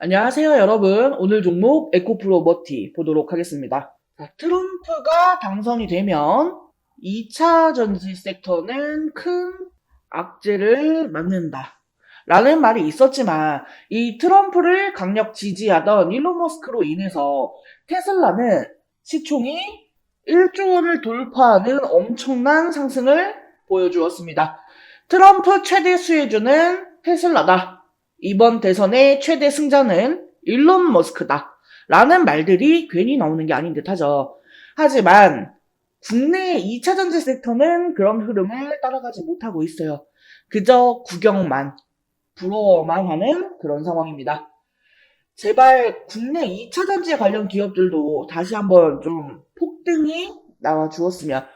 안녕하세요, 여러분. 오늘 종목 에코프로 머티 보도록 하겠습니다. 자, 트럼프가 당선이 되면 2차 전지 섹터는 큰 악재를 맞는다. 라는 말이 있었지만 이 트럼프를 강력 지지하던 일론 머스크로 인해서 테슬라는 시총이 1조 원을 돌파하는 엄청난 상승을 보여주었습니다. 트럼프 최대 수혜주는 테슬라다. 이번 대선의 최대 승자는 일론 머스크다. 라는 말들이 괜히 나오는 게 아닌 듯 하죠. 하지만 국내 2차 전지 섹터는 그런 흐름을 따라가지 못하고 있어요. 그저 구경만, 부러워만 하는 그런 상황입니다. 제발 국내 2차 전지 관련 기업들도 다시 한번 좀 폭등이 나와 주었으면,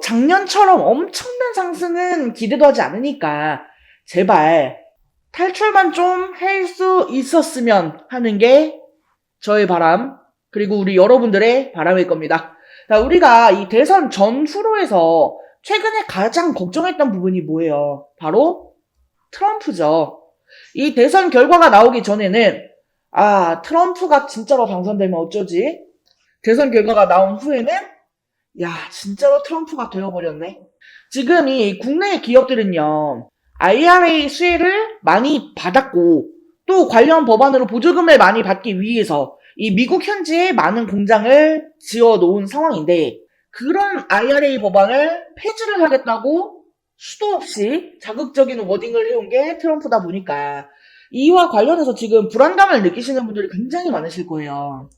작년처럼 엄청난 상승은 기대도 하지 않으니까 제발 탈출만 좀 할 수 있었으면 하는 게 저의 바람, 그리고 우리 여러분들의 바람일 겁니다. 자, 우리가 이 대선 전후로 해서 최근에 가장 걱정했던 부분이 뭐예요? 바로 트럼프죠. 이 대선 결과가 나오기 전에는 트럼프가 진짜로 당선되면 어쩌지? 대선 결과가 나온 후에는 진짜로 트럼프가 되어버렸네. 지금 이 국내 기업들은요, IRA 수혜를 많이 받았고, 또 관련 법안으로 보조금을 많이 받기 위해서 이 미국 현지에 많은 공장을 지어 놓은 상황인데, 그런 IRA 법안을 폐지를 하겠다고 수도 없이 자극적인 워딩을 해온 게 트럼프다 보니까, 이와 관련해서 지금 불안감을 느끼시는 분들이 굉장히 많으실 거예요.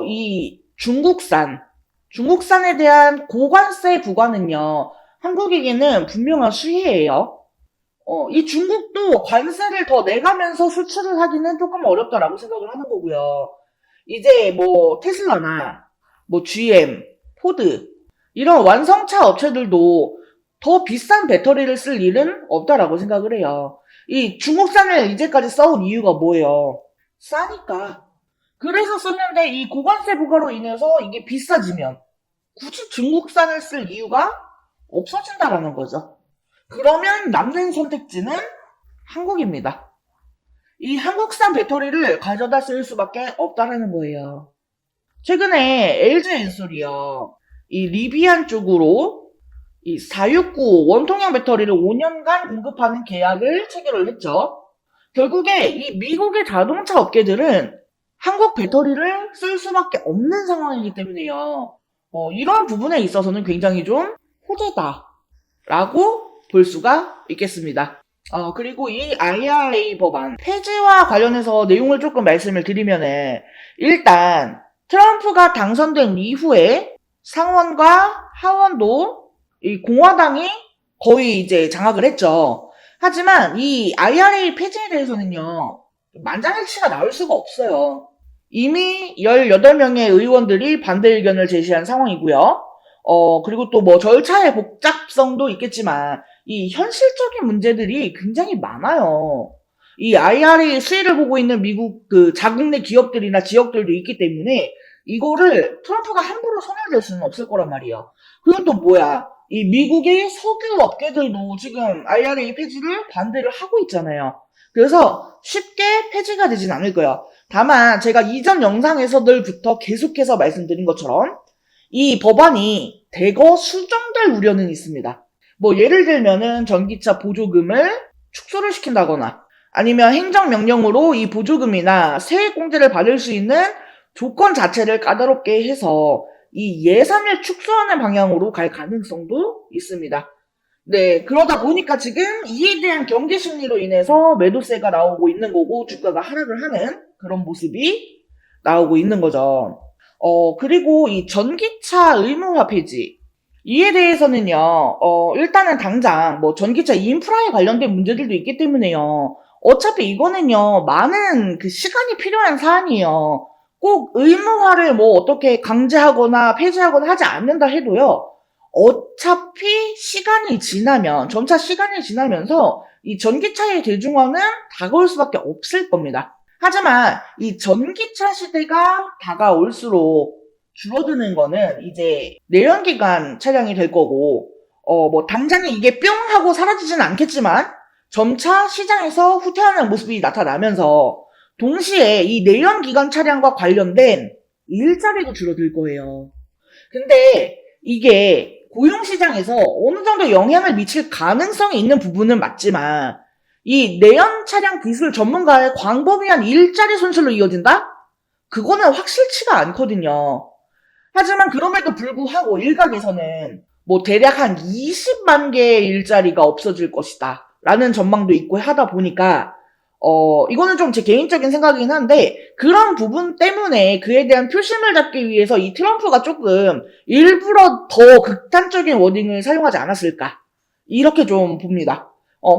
이 중국산에 대한 고관세 부과는요, 한국에게는 분명한 수혜예요. 이 중국도 관세를 더 내가면서 수출을 하기는 조금 어렵다라고 생각을 하는 거고요. 이제 테슬라나 GM, 포드 이런 완성차 업체들도 더 비싼 배터리를 쓸 일은 없다라고 생각을 해요. 이 중국산을 이제까지 써온 이유가 뭐예요? 싸니까. 그래서 썼는데 이 고관세 부과로 인해서 이게 비싸지면 굳이 중국산을 쓸 이유가 없어진다라는 거죠. 그러면 남는 선택지는 한국입니다. 이 한국산 배터리를 가져다 쓸 수밖에 없다라는 거예요. 최근에 LG엔솔이요. 이 리비안 쪽으로 이 469 원통형 배터리를 5년간 공급하는 계약을 체결을 했죠. 결국에 이 미국의 자동차 업계들은 한국 배터리를 쓸 수밖에 없는 상황이기 때문에요. 이런 부분에 있어서는 굉장히 좀 호재다라고 볼 수가 있겠습니다. 그리고 이 IRA 법안 폐지와 관련해서 내용을 조금 말씀을 드리면은, 일단 트럼프가 당선된 이후에 상원과 하원도 이 공화당이 거의 이제 장악을 했죠. 하지만 이 IRA 폐지에 대해서는요, 만장일치가 나올 수가 없어요. 이미 18명의 의원들이 반대 의견을 제시한 상황이고요. 그리고 또 절차의 복잡성도 있겠지만, 이 현실적인 문제들이 굉장히 많아요. 이 IRA 수혜를 보고 있는 미국 자국 내 기업들이나 지역들도 있기 때문에 이거를 트럼프가 함부로 손을 댈 수는 없을 거란 말이에요. 그건 또 뭐야? 이 미국의 석유 업계들도 지금 IRA 폐지를 반대를 하고 있잖아요. 그래서 쉽게 폐지가 되진 않을 거예요. 다만 제가 이전 영상에서들부터 계속해서 말씀드린 것처럼 이 법안이 대거 수정될 우려는 있습니다. 예를 들면은 전기차 보조금을 축소를 시킨다거나, 아니면 행정명령으로 이 보조금이나 세액공제를 받을 수 있는 조건 자체를 까다롭게 해서 이 예산을 축소하는 방향으로 갈 가능성도 있습니다. 네, 그러다 보니까 지금 이에 대한 경계 심리로 인해서 매도세가 나오고 있는 거고, 주가가 하락을 하는 그런 모습이 나오고 있는 거죠. 그리고 이 전기차 의무화 폐지, 이에 대해서는요, 일단은 당장 전기차 인프라에 관련된 문제들도 있기 때문에요. 어차피 이거는요, 많은 시간이 필요한 사안이에요. 꼭 의무화를 어떻게 강제하거나 폐지하거나 하지 않는다 해도요, 어차피 점차 시간이 지나면서 이 전기차의 대중화는 다가올 수밖에 없을 겁니다. 하지만 이 전기차 시대가 다가올수록 줄어드는 거는 이제 내연기관 차량이 될 거고, 당장에 이게 뿅 하고 사라지진 않겠지만 점차 시장에서 후퇴하는 모습이 나타나면서 동시에 이 내연기관 차량과 관련된 일자리도 줄어들 거예요. 근데 이게 고용시장에서 어느 정도 영향을 미칠 가능성이 있는 부분은 맞지만 이 내연 차량 기술 전문가의 광범위한 일자리 손실로 이어진다? 그거는 확실치가 않거든요. 하지만 그럼에도 불구하고 일각에서는 뭐 대략 한 20만 개의 일자리가 없어질 것이다 라는 전망도 있고 하다 보니까 이거는 좀 제 개인적인 생각이긴 한데 그런 부분 때문에 그에 대한 표심을 잡기 위해서 이 트럼프가 조금 일부러 더 극단적인 워딩을 사용하지 않았을까 이렇게 좀 봅니다.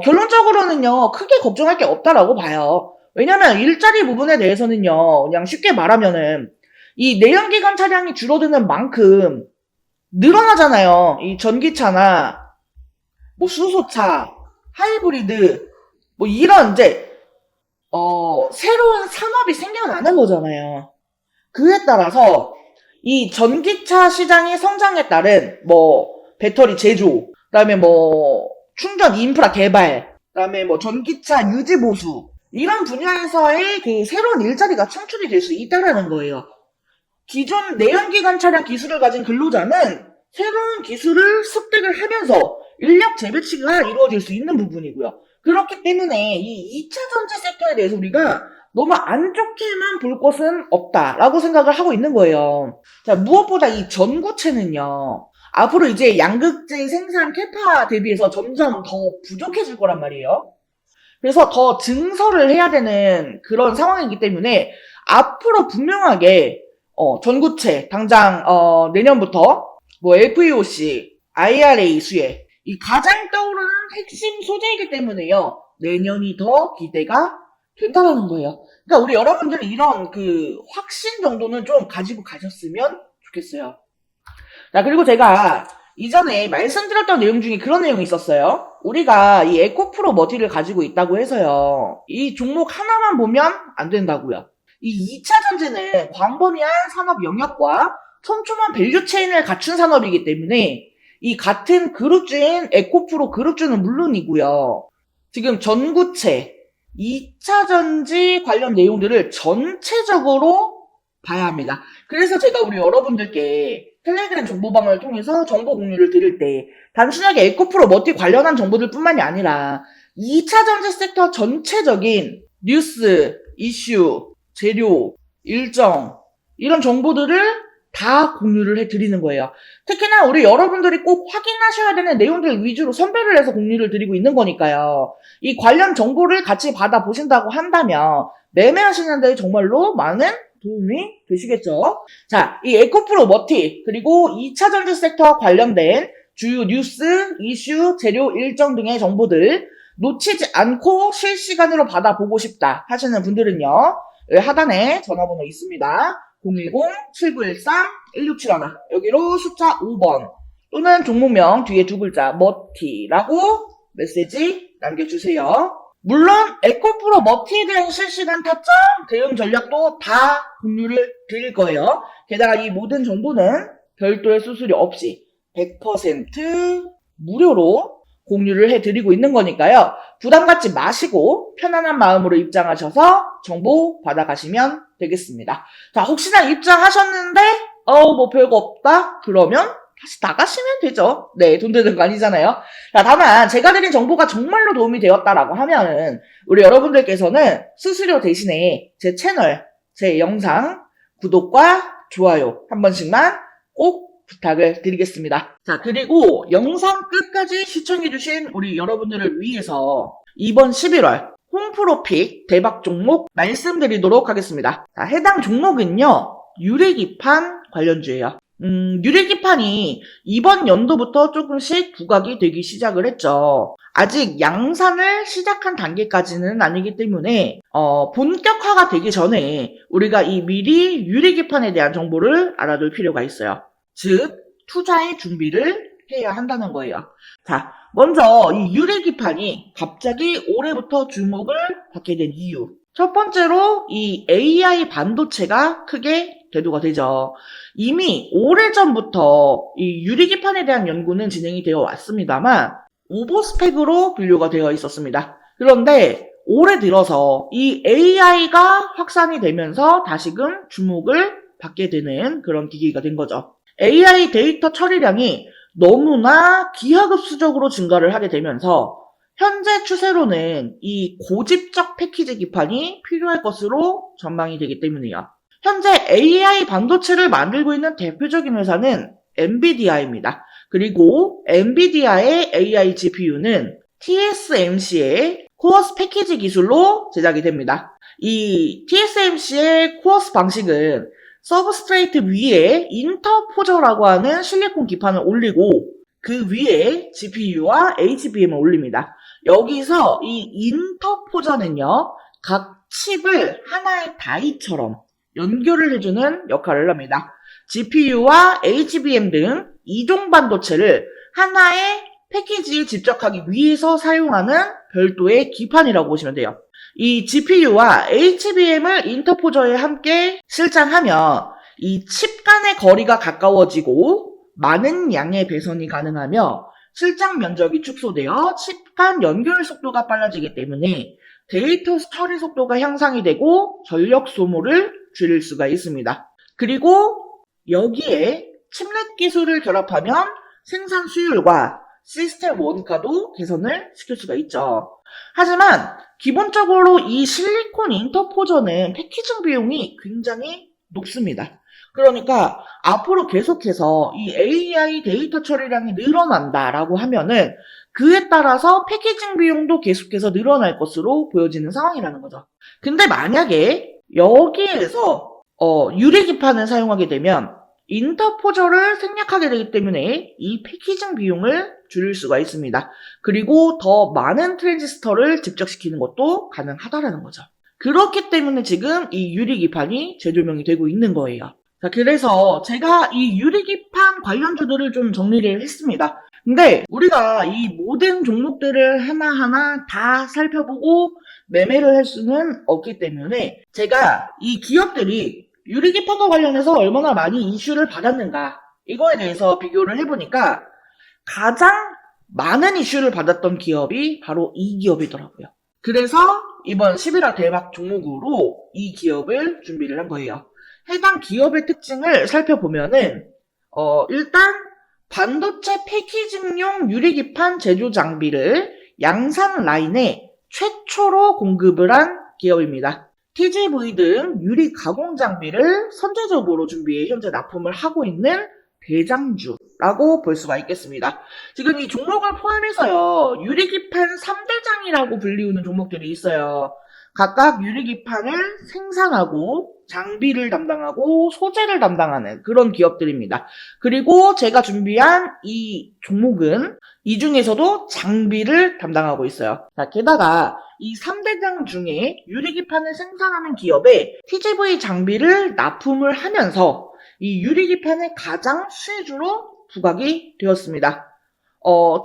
결론적으로는요 크게 걱정할 게 없다라고 봐요. 왜냐면 일자리 부분에 대해서는요 그냥 쉽게 말하면은 이 내연기관 차량이 줄어드는 만큼 늘어나잖아요. 이 전기차나 뭐 수소차, 하이브리드 뭐 이런 이제 새로운 산업이 생겨나는 거잖아요. 그에 따라서 이 전기차 시장의 성장에 따른 뭐 배터리 제조, 그다음에 뭐 충전 인프라 개발, 그다음에 뭐 전기차 유지 보수 이런 분야에서의 그 새로운 일자리가 창출이 될 수 있다라는 거예요. 기존 내연기관 차량 기술을 가진 근로자는 새로운 기술을 습득을 하면서 인력 재배치가 이루어질 수 있는 부분이고요. 그렇기 때문에 이 2차 전지 섹터에 대해서 우리가 너무 안 좋게만 볼 것은 없다라고 생각을 하고 있는 거예요. 자, 무엇보다 이 전구체는요. 앞으로 이제 양극재 생산 캐파 대비해서 점점 더 부족해질 거란 말이에요. 그래서 더 증설을 해야 되는 그런 상황이기 때문에 앞으로 분명하게 전구체 당장 내년부터 뭐 FEOC, IRA 수혜 이 가장 떠오르는 핵심 소재이기 때문에요. 내년이 더 기대가 된다는 거예요. 그러니까 우리 여러분들이 이런 그 확신 정도는 좀 가지고 가셨으면 좋겠어요. 자, 그리고 제가 이전에 말씀드렸던 내용 중에 그런 내용이 있었어요. 우리가 이 에코프로 머티를 가지고 있다고 해서요. 이 종목 하나만 보면 안 된다고요. 이 2차 전지는 광범위한 산업 영역과 촘촘한 밸류체인을 갖춘 산업이기 때문에 이 같은 그룹주인 에코프로 그룹주는 물론이고요. 지금 전구체, 2차 전지 관련 내용들을 전체적으로 봐야 합니다. 그래서 제가 우리 여러분들께 텔레그램 정보방을 통해서 정보 공유를 드릴 때 단순하게 에코프로 머티 관련한 정보들 뿐만이 아니라 2차 전지 섹터 전체적인 뉴스, 이슈, 재료, 일정 이런 정보들을 다 공유를 해드리는 거예요. 특히나 우리 여러분들이 꼭 확인하셔야 되는 내용들 위주로 선별을 해서 공유를 드리고 있는 거니까요. 이 관련 정보를 같이 받아보신다고 한다면 매매하시는 데 정말로 많은 도움이 되시겠죠. 자, 이 에코프로 머티 그리고 2차 전지 섹터와 관련된 주요 뉴스, 이슈, 재료, 일정 등의 정보들 놓치지 않고 실시간으로 받아보고 싶다 하시는 분들은요. 하단에 전화번호 있습니다. 010-7913-1671 여기로 숫자 5번 또는 종목명 뒤에 두 글자 머티라고 메시지 남겨주세요. 물론 에코프로 머티에 대한 실시간 타점 대응 전략도 다 공유를 드릴 거예요. 게다가 이 모든 정보는 별도의 수수료 없이 100% 무료로 공유를 해드리고 있는 거니까요. 부담 갖지 마시고 편안한 마음으로 입장하셔서 정보 받아가시면 되겠습니다. 자, 혹시나 입장하셨는데 뭐 별거 없다? 그러면 다시 나가시면 되죠. 네, 돈 드는 거 아니잖아요. 자, 다만 제가 드린 정보가 정말로 도움이 되었다라고 하면은 우리 여러분들께서는 수수료 대신에 제 채널, 제 영상 구독과 좋아요 한 번씩만 꼭 부탁을 드리겠습니다. 자, 그리고 영상 끝까지 시청해주신 우리 여러분들을 위해서 이번 11월 홈프로픽 대박 종목 말씀드리도록 하겠습니다. 자, 해당 종목은요, 유리기판 관련주예요. 유리기판이 이번 연도부터 조금씩 부각이 되기 시작을 했죠. 아직 양산을 시작한 단계까지는 아니기 때문에 본격화가 되기 전에 우리가 이 미리 유리기판에 대한 정보를 알아둘 필요가 있어요. 즉 투자의 준비를 해야 한다는 거예요. 자, 먼저 이 유리기판이 갑자기 올해부터 주목을 받게 된 이유. 첫 번째로 이 AI 반도체가 크게 대두가 되죠. 이미 오래전부터 이 유리기판에 대한 연구는 진행이 되어 왔습니다만 오버스펙으로 분류가 되어 있었습니다. 그런데 올해 들어서 이 AI가 확산이 되면서 다시금 주목을 받게 되는 그런 기기가 된 거죠. AI 데이터 처리량이 너무나 기하급수적으로 증가를 하게 되면서 현재 추세로는 이 고집적 패키지 기판이 필요할 것으로 전망이 되기 때문이에요. 현재 AI 반도체를 만들고 있는 대표적인 회사는 엔비디아입니다. 그리고 엔비디아의 AI GPU는 TSMC의 코어스 패키지 기술로 제작이 됩니다. 이 TSMC의 코어스 방식은 서브스트레이트 위에 인터포저라고 하는 실리콘 기판을 올리고 그 위에 GPU와 HBM을 올립니다. 여기서 이 인터포저는요, 각 칩을 하나의 다이처럼 연결을 해주는 역할을 합니다. GPU와 HBM 등 이종 반도체를 하나의 패키지에 집적하기 위해서 사용하는 별도의 기판이라고 보시면 돼요. 이 GPU와 HBM을 인터포저에 함께 실장하면 이 칩 간의 거리가 가까워지고 많은 양의 배선이 가능하며 실장 면적이 축소되어 칩 간 연결 속도가 빨라지기 때문에 데이터 처리 속도가 향상이 되고 전력 소모를 줄일 수가 있습니다. 그리고 여기에 칩넷 기술을 결합하면 생산 수율과 시스템 원가도 개선을 시킬 수가 있죠. 하지만 기본적으로 이 실리콘 인터포저는 패키징 비용이 굉장히 높습니다. 그러니까 앞으로 계속해서 이 AI 데이터 처리량이 늘어난다라고 하면은 그에 따라서 패키징 비용도 계속해서 늘어날 것으로 보여지는 상황이라는 거죠. 근데 만약에 여기에서 유리기판을 사용하게 되면 인터포저를 생략하게 되기 때문에 이 패키징 비용을 줄일 수가 있습니다. 그리고 더 많은 트랜지스터를 집적시키는 것도 가능하다라는 거죠. 그렇기 때문에 지금 이 유리기판이 재조명이 되고 있는 거예요. 자, 그래서 제가 이 유리기판 관련주들을 좀 정리를 했습니다. 근데 우리가 이 모든 종목들을 하나하나 다 살펴보고 매매를 할 수는 없기 때문에 제가 이 기업들이 유리기판과 관련해서 얼마나 많이 이슈를 받았는가 이거에 대해서 비교를 해보니까 가장 많은 이슈를 받았던 기업이 바로 이 기업이더라고요. 그래서 이번 11화 대박 종목으로 이 기업을 준비를 한 거예요. 해당 기업의 특징을 살펴보면은 일단 반도체 패키징용 유리기판 제조 장비를 양산 라인에 최초로 공급을 한 기업입니다. TGV 등 유리 가공 장비를 선제적으로 준비해 현재 납품을 하고 있는 대장주라고 볼 수가 있겠습니다. 지금 이 종목을 포함해서요, 유리기판 3대장이라고 불리우는 종목들이 있어요. 각각 유리기판을 생산하고 장비를 담당하고 소재를 담당하는 그런 기업들입니다. 그리고 제가 준비한 이 종목은 이 중에서도 장비를 담당하고 있어요. 자, 게다가 이 3대장 중에 유리기판을 생산하는 기업에 TGV 장비를 납품을 하면서 이 유리기판의 가장 수혜주로 부각이 되었습니다.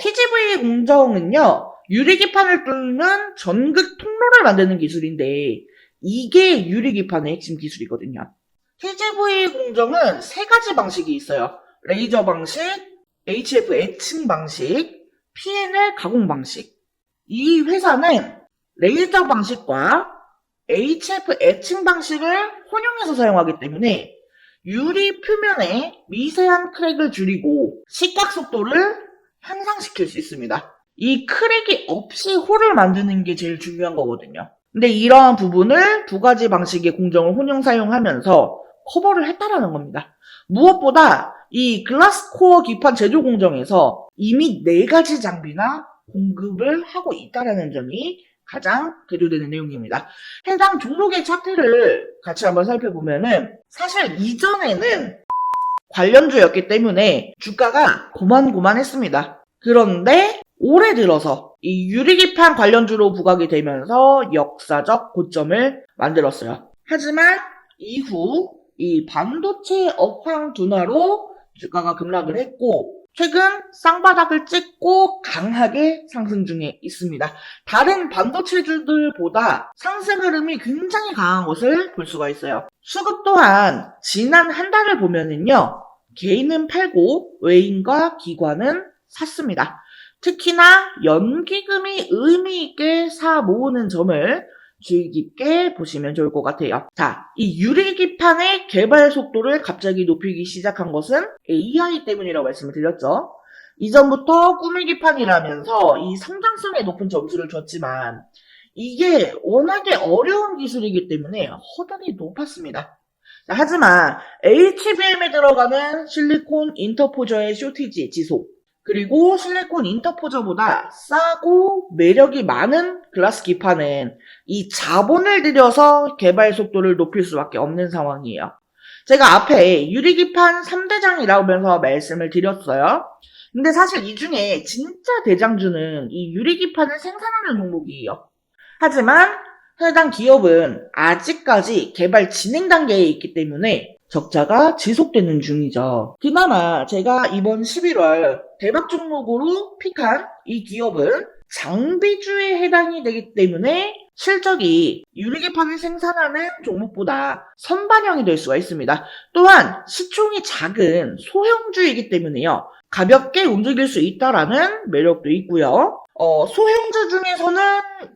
TGV 공정은요, 유리기판을 뚫는 전극 통로를 만드는 기술인데 이게 유리기판의 핵심 기술이거든요. TGV 공정은 세 가지 방식이 있어요. 레이저 방식, HF 애칭 방식, PNL 가공 방식. 이 회사는 레이저 방식과 HF 애칭 방식을 혼용해서 사용하기 때문에 유리 표면에 미세한 크랙을 줄이고 시각 속도를 향상시킬 수 있습니다. 이 크랙이 없이 홀을 만드는 게 제일 중요한 거거든요. 근데 이러한 부분을 두 가지 방식의 공정을 혼용 사용하면서 커버를 했다라는 겁니다. 무엇보다 이 글라스코어 기판 제조 공정에서 이미 4가지 장비나 공급을 하고 있다라는 점이 가장 대조되는 내용입니다. 해당 종목의 차트를 같이 한번 살펴보면은 사실 이전에는 관련주였기 때문에 주가가 고만고만했습니다. 그런데 올해 들어서 이 유리기판 관련주로 부각이 되면서 역사적 고점을 만들었어요. 하지만 이후 이 반도체 업황 둔화로 주가가 급락을 했고 최근 쌍바닥을 찍고 강하게 상승 중에 있습니다. 다른 반도체주들보다 상승 흐름이 굉장히 강한 것을 볼 수가 있어요. 수급 또한 지난 한 달을 보면은요, 개인은 팔고 외인과 기관은 샀습니다. 특히나 연기금이 의미 있게 사 모으는 점을 주의 깊게 보시면 좋을 것 같아요. 자, 이 유리기판의 개발 속도를 갑자기 높이기 시작한 것은 AI 때문이라고 말씀을 드렸죠. 이전부터 꾸미기판이라면서 이 성장성에 높은 점수를 줬지만 이게 워낙에 어려운 기술이기 때문에 허들이 높았습니다. 자, 하지만 HBM에 들어가는 실리콘 인터포저의 쇼티지 지속, 그리고 실리콘 인터포저보다 싸고 매력이 많은 글라스 기판은 이 자본을 들여서 개발 속도를 높일 수밖에 없는 상황이에요. 제가 앞에 유리기판 3대장이라면서 말씀을 드렸어요. 근데 사실 이 중에 진짜 대장주는 이 유리기판을 생산하는 종목이에요. 하지만 해당 기업은 아직까지 개발 진행 단계에 있기 때문에 적자가 지속되는 중이죠. 그나마 제가 이번 11월 대박 종목으로 픽한 이 기업은 장비주에 해당이 되기 때문에 실적이 유리기판을 생산하는 종목보다 선반영이 될 수가 있습니다. 또한 시총이 작은 소형주이기 때문에요. 가볍게 움직일 수 있다라는 매력도 있고요. 소형주 중에서는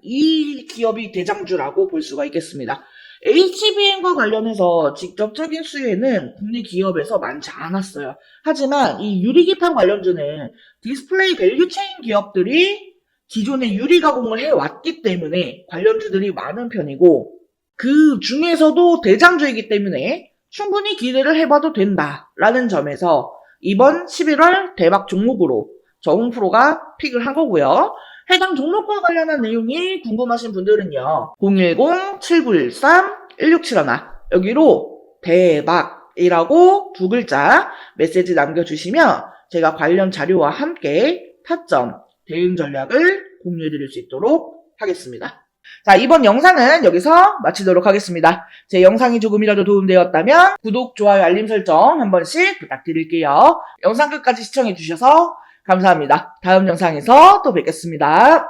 이 기업이 대장주라고 볼 수가 있겠습니다. HBM과 관련해서 직접적인 수혜는 국내 기업에서 많지 않았어요. 하지만 이 유리기판 관련주는 디스플레이 밸류체인 기업들이 기존에 유리 가공을 해왔기 때문에 관련주들이 많은 편이고 그 중에서도 대장주이기 때문에 충분히 기대를 해봐도 된다라는 점에서 이번 11월 대박 종목으로 정프로가 픽을 한 거고요. 해당 종목과 관련한 내용이 궁금하신 분들은요. 010-7913-1671 여기로 대박이라고 두 글자 메시지 남겨주시면 제가 관련 자료와 함께 타점, 대응 전략을 공유해드릴 수 있도록 하겠습니다. 자, 이번 영상은 여기서 마치도록 하겠습니다. 제 영상이 조금이라도 도움되었다면 구독, 좋아요, 알림 설정 한 번씩 부탁드릴게요. 영상 끝까지 시청해주셔서 감사합니다. 다음 영상에서 또 뵙겠습니다.